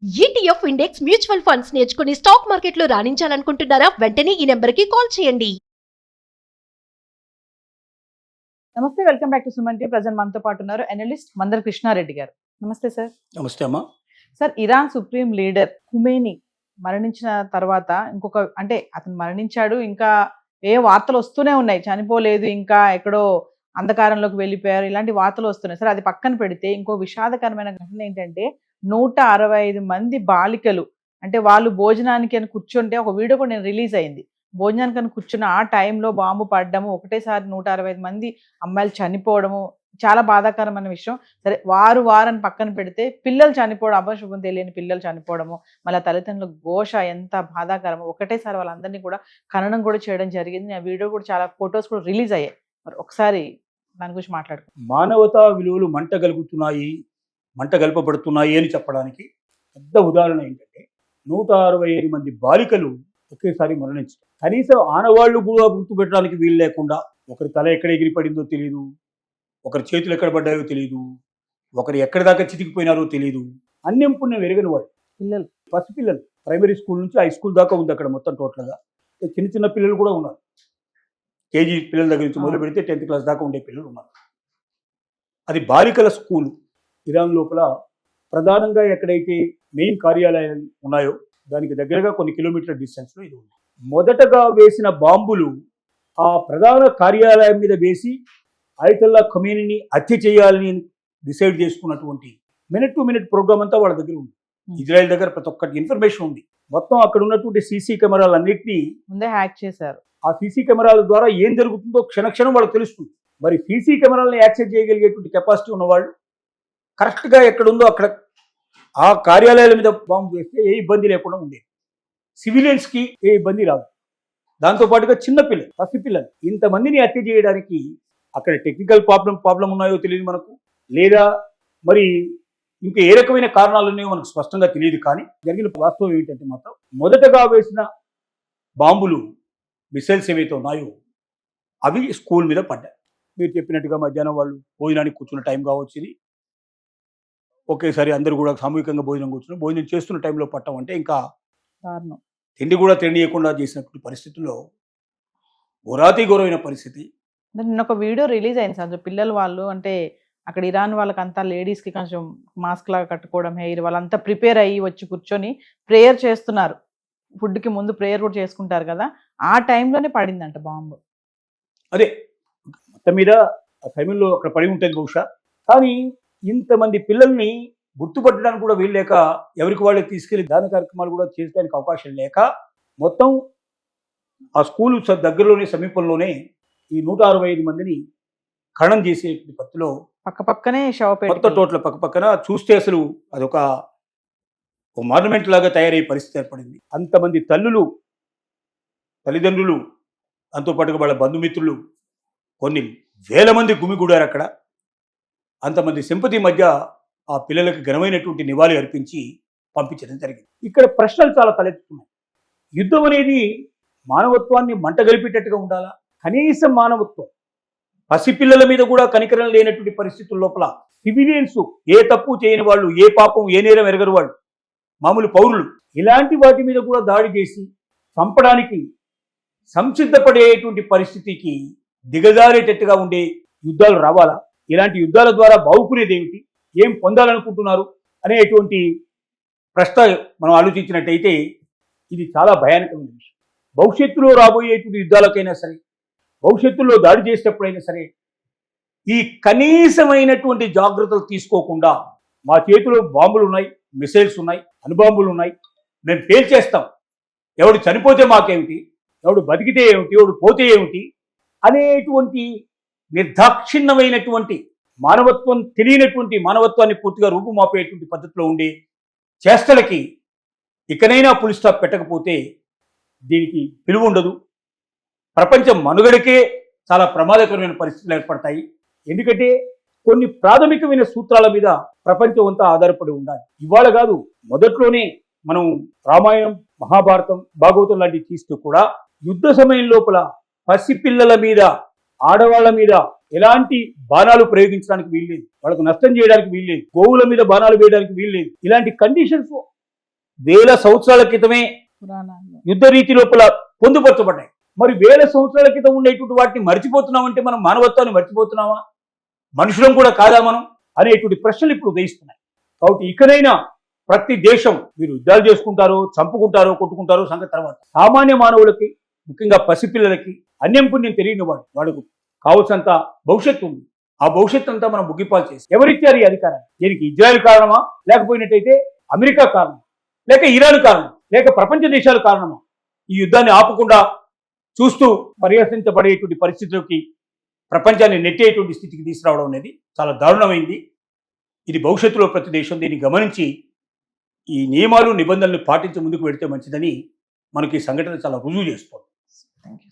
ETF index mutual funds నేర్చుకుని stock మార్కెట్లో రాణించాలనుకుంటున్నారా? వెంటనే ఈ నెంబర్కి కాల్ చేయండి. నమస్తే, welcome back to Suman TV. Present మనతో పాటు ఉన్నారు అనలిస్ట్ మందర కృష్ణారెడ్డి గారు. నమస్తే సార్. నమస్తే అమ్మా. సార్, ఇరాన్ సుప్రీం లీడర్ ఖుమేని మరణించిన తర్వాత అంటే అతను మరణించాడు, ఇంకా వార్తలు వస్తూనే ఉన్నాయి, చనిపోలేదు, ఇంకా ఎక్కడో అంధకారంలోకి వెళ్ళిపోయారు, ఇలాంటి వార్తలు వస్తున్నాయి. సార్, అది పక్కన పెడితే ఇంకో విషాదకరమైన ఘటన ఏంటంటే 165 మంది బాలికలు, అంటే వాళ్ళు భోజనానికి అని కూర్చుంటే ఒక వీడియో కూడా నేను రిలీజ్ అయింది. భోజనానికి అని కూర్చున్న ఆ టైంలో బాంబు పడ్డము, ఒకటేసారి 165 మంది అమ్మాయిలు చనిపోవడము చాలా బాధాకరమైన విషయం. సరే, వారని పక్కన పెడితే పిల్లలు చనిపోవడం, అపశుభం తెలియని పిల్లలు చనిపోవడము, మళ్ళీ తల్లిదండ్రుల ఘోష ఎంత బాధాకరమో. ఒకటేసారి వాళ్ళందరినీ కూడా ఖననం కూడా చేయడం జరిగింది. ఆ వీడియో కూడా చాలా ఫొటోస్ కూడా రిలీజ్ అయ్యాయి. మరి ఒకసారి దాని గురించి మాట్లాడుకుందాం. మానవతా విలువలు మంట గల్పబడుతున్నాయి అని చెప్పడానికి పెద్ద ఉదాహరణ ఏంటంటే 165 మంది బాలికలు ఒకేసారి మరణించారు. కనీసం ఆనవాళ్లు కూడా గుర్తుపెట్టడానికి వీలు లేకుండా, ఒకరి తల ఎక్కడ ఎగిరిపడిందో తెలియదు, ఒకరి చేతులు ఎక్కడ పడ్డాయో తెలియదు, ఒకరు ఎక్కడి దాకా చితికిపోయినారో తెలియదు. అన్యం పుణ్యం ఎరగని వాళ్ళు పిల్లలు, పసిపిల్లలు, ప్రైమరీ స్కూల్ నుంచి హై స్కూల్ దాకా ఉంది అక్కడ మొత్తం టోటల్గా. చిన్న చిన్న పిల్లలు కూడా ఉన్నారు. కేజీ పిల్లల దగ్గర నుంచి మొదలు పెడితే 10th క్లాస్ దాకా ఉండే పిల్లలు ఉన్నారు. అది బాలికల స్కూలు. ఇరాన్ లోపల ప్రధానంగా ఎక్కడైతే మెయిన్ కార్యాలయాలు ఉన్నాయో దానికి దగ్గరగా కొన్ని కిలోమీటర్ల డిస్టెన్స్లో ఇది ఉంది. మొదటగా వేసిన బాంబులు ఆ ప్రధాన కార్యాలయం మీద వేసి ఆయతుల్లా ఖమేనీని హత్య చేయాలని డిసైడ్ చేసుకున్నటువంటి మినిట్ టు మినిట్ ప్రోగ్రామ్ అంతా వాళ్ళ దగ్గర ఉంది. ఇజ్రాయెల్ దగ్గర ప్రతి ఒక్కటి ఇన్ఫర్మేషన్ ఉంది. మొత్తం అక్కడ ఉన్నటువంటి సీసీ కెమెరాలన్నింటినీ ముందే హ్యాక్ చేశారు. ఆ సీసీ కెమెరాల ద్వారా ఏం జరుగుతుందో క్షణక్షణం వాళ్ళకి తెలుస్తుంది. మరి సీసీ కెమెరాలను యాక్సెస్ చేయగలిగేటువంటి కెపాసిటీ ఉన్నవాళ్ళు కరెక్ట్గా ఎక్కడుందో అక్కడ ఆ కార్యాలయాల మీద బాంబు వేస్తే ఏ ఇబ్బంది లేకుండా ఉండేది. సివిలియన్స్కి ఏ ఇబ్బంది రాదు. దాంతోపాటుగా చిన్నపిల్లలు, పసిపిల్లలు, ఇంతమందిని హత్య చేయడానికి అక్కడ టెక్నికల్ ప్రాబ్లం ఉన్నాయో తెలియదు మనకు, లేదా మరి ఇంకా ఏ రకమైన కారణాలు ఉన్నాయో మనకు స్పష్టంగా తెలియదు. కానీ జరిగిన వాస్తవం ఏమిటంటే మాత్రం మొదటగా వేసిన బాంబులు, మిసైల్స్ ఏవైతే ఉన్నాయో అవి స్కూల్ మీద పడ్డాయి. మీరు చెప్పినట్టుగా మధ్యాహ్నం వాళ్ళు భోజనానికి కూర్చున్న టైం కావచ్చు. ఇది ఒకేసారి అందరూ కూడా సామూహికంగా భోజనం చేస్తున్న టైంలో పట్టం అంటే ఇంకా కారణం తిండి కూడా తిననీయకుండా చేసినటువంటి పరిస్థితుల్లో ఘోరమైన పరిస్థితి. నిన్న ఒక వీడియో రిలీజ్ అయింది సార్. పిల్లలు వాళ్ళు, అంటే అక్కడ ఇరాన్ వాళ్ళకంతా లేడీస్కి కొంచెం మాస్క్ లాగా కట్టుకోవడం, హెయిర్, వాళ్ళంతా ప్రిపేర్ అయ్యి వచ్చి కూర్చొని ప్రేయర్ చేస్తున్నారు. ఫుడ్కి ముందు ప్రేయర్ కూడా చేసుకుంటారు కదా, ఆ టైంలోనే పడిందంట బాంబు. అదే మొత్తం మీద ఆ సమయంలో అక్కడ పడి ఉంటుంది బహుశా. కానీ ఇంతమంది పిల్లల్ని గుర్తుపట్టడానికి కూడా వీల్లేక, ఎవరికి వాళ్ళే తీసుకెళ్లి దాన కార్యక్రమాలు కూడా చేయడానికి అవకాశం లేక, మొత్తం ఆ స్కూలు దగ్గరలోనే సమీపంలోనే ఈ 165 మందిని ఖననం చేసే పత్తిలో పక్కనే కొత్త టోట్ల పక్కన చూస్తే అసలు అదొక మాన్యుమెంట్ లాగా తయారయ్యే పరిస్థితి ఏర్పడింది. అంతమంది తల్లిదండ్రులు, దాంతోపాటుగా వాళ్ళ బంధుమిత్రులు, కొన్ని వేల మంది గుమిగూడారు అక్కడ. అంతమంది సింపతి మధ్య ఆ పిల్లలకు ఘనమైనటువంటి నివాళి అర్పించి పంపించడం జరిగింది. ఇక్కడ ప్రశ్నలు చాలా తలెత్తుతున్నాయి. యుద్ధం అనేది మానవత్వాన్ని మంటగలిపేటట్టుగా ఉండాలా? కనీసం మానవత్వం, పసిపిల్లల మీద కూడా కనికరం లేనటువంటి పరిస్థితుల లోపల సివిలియన్స్, ఏ తప్పు చేయని వాళ్ళు, ఏ పాపం ఏ నేరం ఎరగరు వాళ్ళు, మామూలు పౌరులు, ఇలాంటి వాటి మీద కూడా దాడి చేసి చంపడానికి సంసిద్ధపడేటువంటి పరిస్థితికి దిగజారేటట్టుగా ఉండే యుద్ధాలు రావాలా? ఇలాంటి యుద్ధాల ద్వారా బావుకునేది ఏమిటి, ఏం పొందాలనుకుంటున్నారు అనేటువంటి ప్రశ్న మనం ఆలోచించినట్టయితే ఇది చాలా భయానకమైన విషయం. భవిష్యత్తులో రాబోయేటువంటి యుద్ధాలకైనా సరే, భవిష్యత్తులో దాడి చేసేటప్పుడైనా సరే, ఈ కనీసమైనటువంటి జాగ్రత్తలు తీసుకోకుండా మా చేతిలో బాంబులు ఉన్నాయి, మిసైల్స్ ఉన్నాయి, అణుబాంబులు ఉన్నాయి, మేము పేల్చేస్తాం, ఎవడు చనిపోతే మాకేమిటి, ఎవడు బతికితే ఏమిటి, ఎవడు పోతే ఏమిటి అనేటువంటి నిర్దాక్షిణ్యమైనటువంటి మానవత్వం తెలియనటువంటి, మానవత్వాన్ని పూర్తిగా రూపుమాపేటువంటి పద్ధతిలో ఉండే చేష్టలకి ఇకనైనా పులి స్టాప్ పెట్టకపోతే దీనికి విలువ ఉండదు. ప్రపంచం మనుగడకే చాలా ప్రమాదకరమైన పరిస్థితులు ఏర్పడతాయి. ఎందుకంటే కొన్ని ప్రాథమికమైన సూత్రాల మీద ప్రపంచం అంతా ఆధారపడి ఉండాలి. ఇవాళ కాదు, మొదట్లోనే మనం రామాయణం, మహాభారతం, భాగవతం లాంటివి తీస్తూ కూడా యుద్ధ సమయం లోపల పసిపిల్లల మీద, ఆడవాళ్ల మీద ఎలాంటి బాణాలు ప్రయోగించడానికి వీల్లేదు, వాళ్ళకు నష్టం చేయడానికి వీల్లేదు, గోవుల మీద బాణాలు వేయడానికి వీల్లేదు. ఇలాంటి కండిషన్స్ వేల సంవత్సరాల క్రితమే పురాణాలు. యుద్ధ రీతి లోపల పొందుపరచబడ్డాయి. మరి వేల సంవత్సరాల క్రితం ఉండేటువంటి వాటిని మర్చిపోతున్నామంటే మనం మానవత్వాన్ని మర్చిపోతున్నామా, మనుషులం కూడా కాదా మనం అనేటువంటి ప్రశ్నలు ఇప్పుడు ఉదయిస్తున్నాయి. కాబట్టి ఇకనైనా ప్రతి దేశం మీరు యుద్ధాలు చేసుకుంటారో, చంపుకుంటారో, కొట్టుకుంటారో సంగతి తర్వాత, సామాన్య మానవులకి, ముఖ్యంగా పసిపిల్లలకి, అన్యం పుణ్యం తెలియని వాడుకు కావాల్సినంత భవిష్యత్తు ఉంది. ఆ భవిష్యత్తు అంతా మనం ముగ్గిపాలు చేసి ఎవరిచ్చారు ఈ అధికారాన్ని? దీనికి ఇజ్రాయెల్ కారణమా, లేకపోయినట్టయితే అమెరికా కారణమా, లేక ఇరాన్ కారణమా, లేక ప్రపంచ దేశాలు కారణమా? ఈ యుద్ధాన్ని ఆపకుండా చూస్తూ పరిహసించబడేటువంటి పరిస్థితులకి ప్రపంచాన్ని నెట్టేటువంటి స్థితికి తీసుకురావడం అనేది చాలా దారుణమైంది. ఇది భవిష్యత్తులో ప్రతి దేశం దీన్ని గమనించి ఈ నియమాలు నిబంధనలు పాటించి ముందుకు వెడితే మంచిదని మనకి ఈ సంఘటన చాలా రుజువు చేస్తుంది. Thank you.